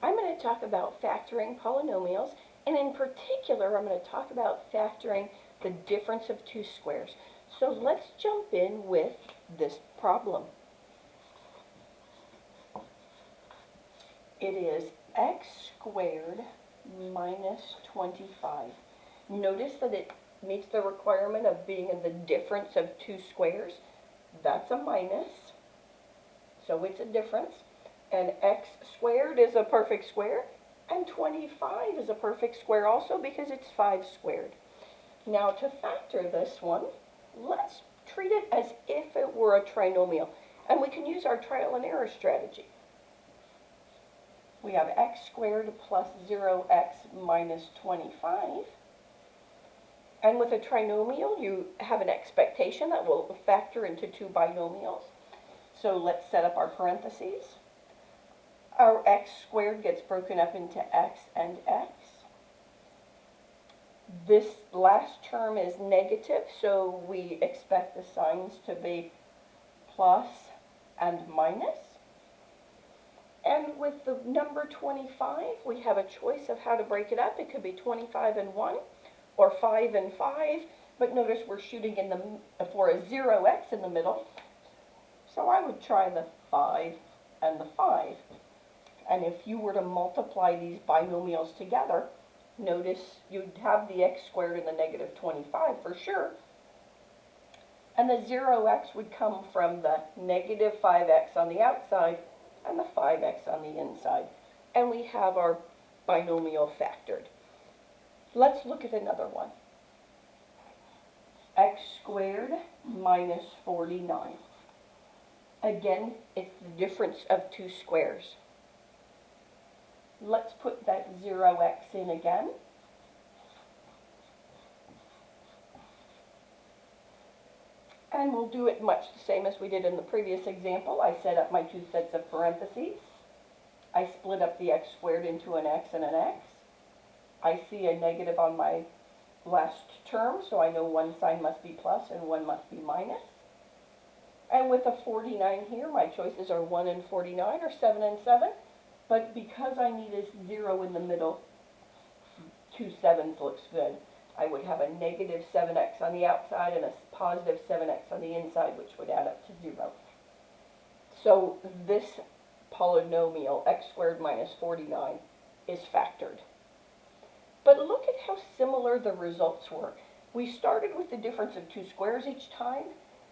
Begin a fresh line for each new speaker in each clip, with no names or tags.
I'm going to talk about factoring polynomials, and in particular, I'm going to talk about factoring the difference of two squares. So let's jump in with this problem. It is x squared minus 25. Notice that it meets the requirement of being in the difference of two squares. That's a minus, so it's a difference. And x squared is a perfect square, and 25 is a perfect square also because it's 5 squared. Now to factor this one, let's treat it as if it were a trinomial, and we can use our trial and error strategy. We have x squared plus 0x minus 25. And with a trinomial, you have an expectation that will factor into two binomials. So let's set up our parentheses. Our x squared gets broken up into x and x. This last term is negative, so we expect the signs to be plus and minus. And with the number 25, we have a choice of how to break it up. It could be 25 and 1 or 5 and 5, but notice we're shooting for a 0x in the middle. So I would try the 5 and the 5. And if you were to multiply these binomials together, notice you'd have the x squared and the negative 25 for sure. And the 0x would come from the negative 5x on the outside and the 5x on the inside. And we have our binomial factored. Let's look at another one. X squared minus 49. Again, it's the difference of two squares. Let's put that 0x in again. And we'll do it much the same as we did in the previous example. I set up my two sets of parentheses. I split up the x squared into an x and an x. I see a negative on my last term, so I know one sign must be plus and one must be minus. And with a 49 here, my choices are 1 and 49 or 7 and 7. But because I need a 0 in the middle, 2 7s looks good. I would have a negative 7x on the outside and a positive 7x on the inside, which would add up to 0. So this polynomial, x squared minus 49, is factored. But look at how similar the results were. We started with the difference of two squares each time,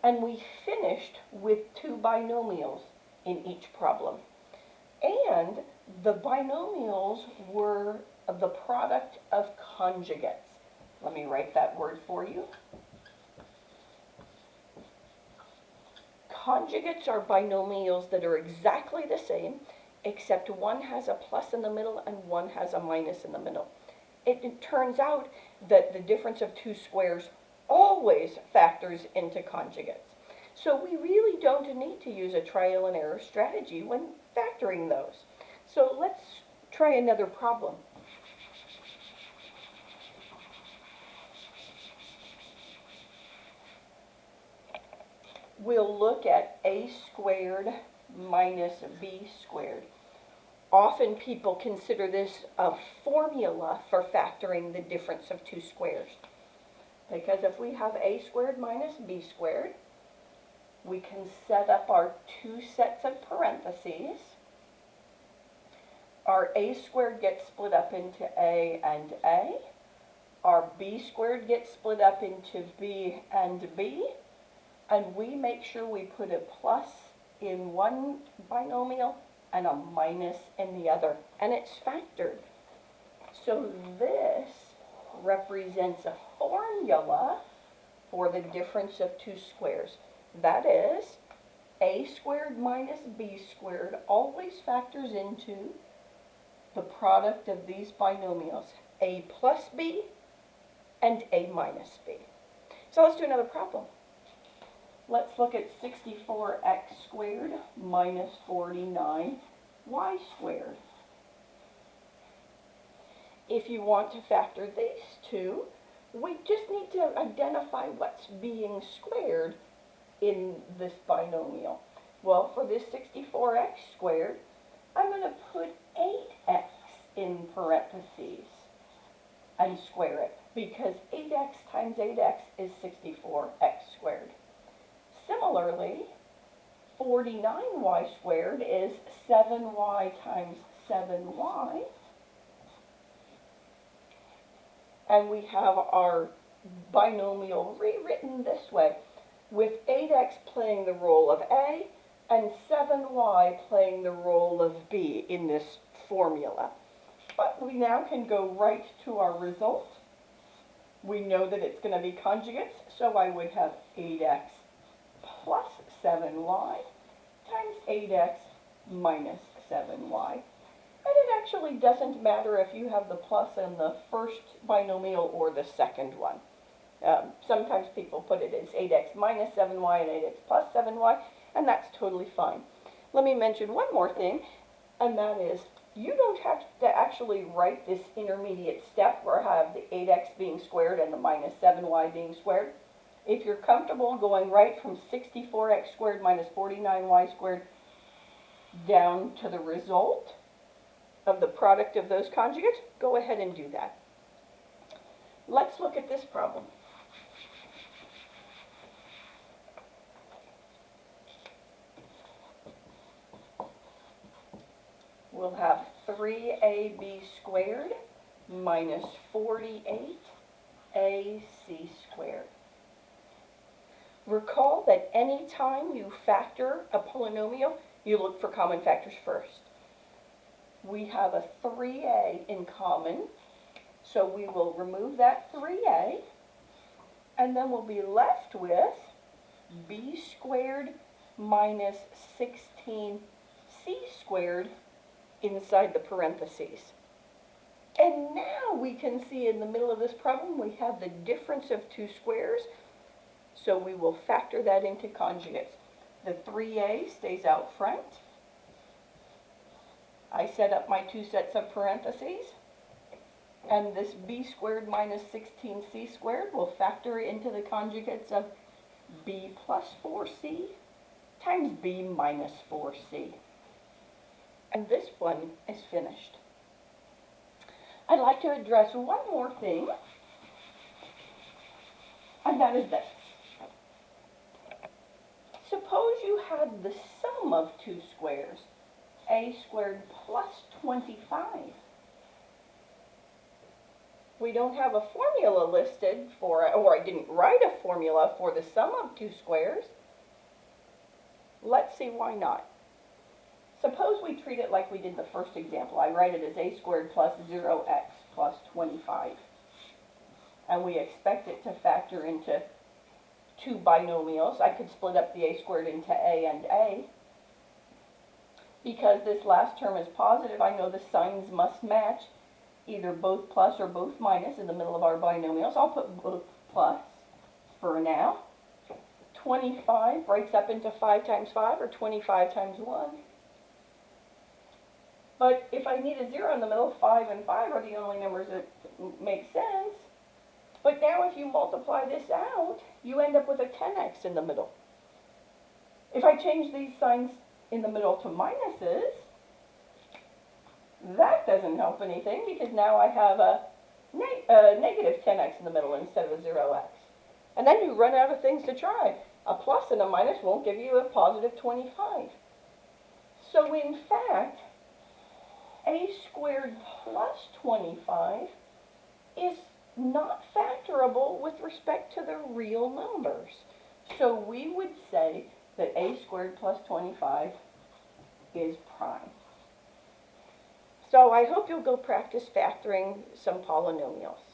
and we finished with two binomials in each problem. And the binomials were the product of conjugates. Let me write that word for you. Conjugates are binomials that are exactly the same, except one has a plus in the middle and one has a minus in the middle. It turns out that the difference of two squares always factors into conjugates. So we really don't need to use a trial and error strategy when factoring those. So let's try another problem. We'll look at a squared minus b squared. Often people consider this a formula for factoring the difference of two squares. Because if we have a squared minus b squared, we can set up our two sets of parentheses. Our a squared gets split up into a and a. Our b squared gets split up into b and b. And we make sure we put a plus in one binomial and a minus in the other. And it's factored. So this represents a formula for the difference of two squares. That is, a squared minus b squared always factors into the product of these binomials, a plus b and a minus b. So let's do another problem. Let's look at 64x squared minus 49y squared. If you want to factor these two, we just need to identify what's being squared in this binomial. Well, for this 64x squared, I'm going to put 8x parentheses and square it, because 8x times 8x is 64x squared. Similarly, 49y squared is 7y times 7y. And we have our binomial rewritten this way, with 8x playing the role of A and 7y playing the role of B in this formula. But we now can go right to our result. We know that it's going to be conjugates, so I would have 8x plus 7y times 8x minus 7y. And it actually doesn't matter if you have the plus in the first binomial or the second one. Sometimes people put it as 8x minus 7y and 8x plus 7y, and that's totally fine. Let me mention one more thing, and that is you don't have to actually write this intermediate step where I have the 8x being squared and the minus 7y being squared. If you're comfortable going right from 64x squared minus 49y squared down to the result of the product of those conjugates, go ahead and do that. Let's look at this problem. We'll have 3ab squared minus 48ac squared. Recall that any time you factor a polynomial, you look for common factors first. We have a 3a in common, so we will remove that 3a, and then we'll be left with b squared minus 16c squared inside the parentheses. And now we can see in the middle of this problem we have the difference of two squares, so we will factor that into conjugates. The 3a stays out front. I set up my two sets of parentheses, and this b squared minus 16c squared will factor into the conjugates of b plus 4c times b minus 4c. And this one is finished. I'd like to address one more thing, and that is this. Suppose you had the sum of two squares, a squared plus 25. We don't have a formula listed for, or I didn't write a formula for the sum of two squares. Let's see why not. Suppose we treat it like we did the first example. I write it as a squared plus 0x plus 25. And we expect it to factor into two binomials. I could split up the a squared into a and a. Because this last term is positive, I know the signs must match, either both plus or both minus in the middle of our binomials. I'll put both plus for now. 25 breaks up into 5 times 5, or 25 times 1. But if I need a 0 in the middle, 5 and 5 are the only numbers that make sense. But now if you multiply this out, you end up with a 10x in the middle. If I change these signs in the middle to minuses, that doesn't help anything, because now I have a negative 10x in the middle instead of a 0x. And then you run out of things to try. A plus and a minus won't give you a positive 25. So in fact, a squared plus 25 is not factorable with respect to the real numbers. So we would say that a squared plus 25 is prime. So I hope you'll go practice factoring some polynomials.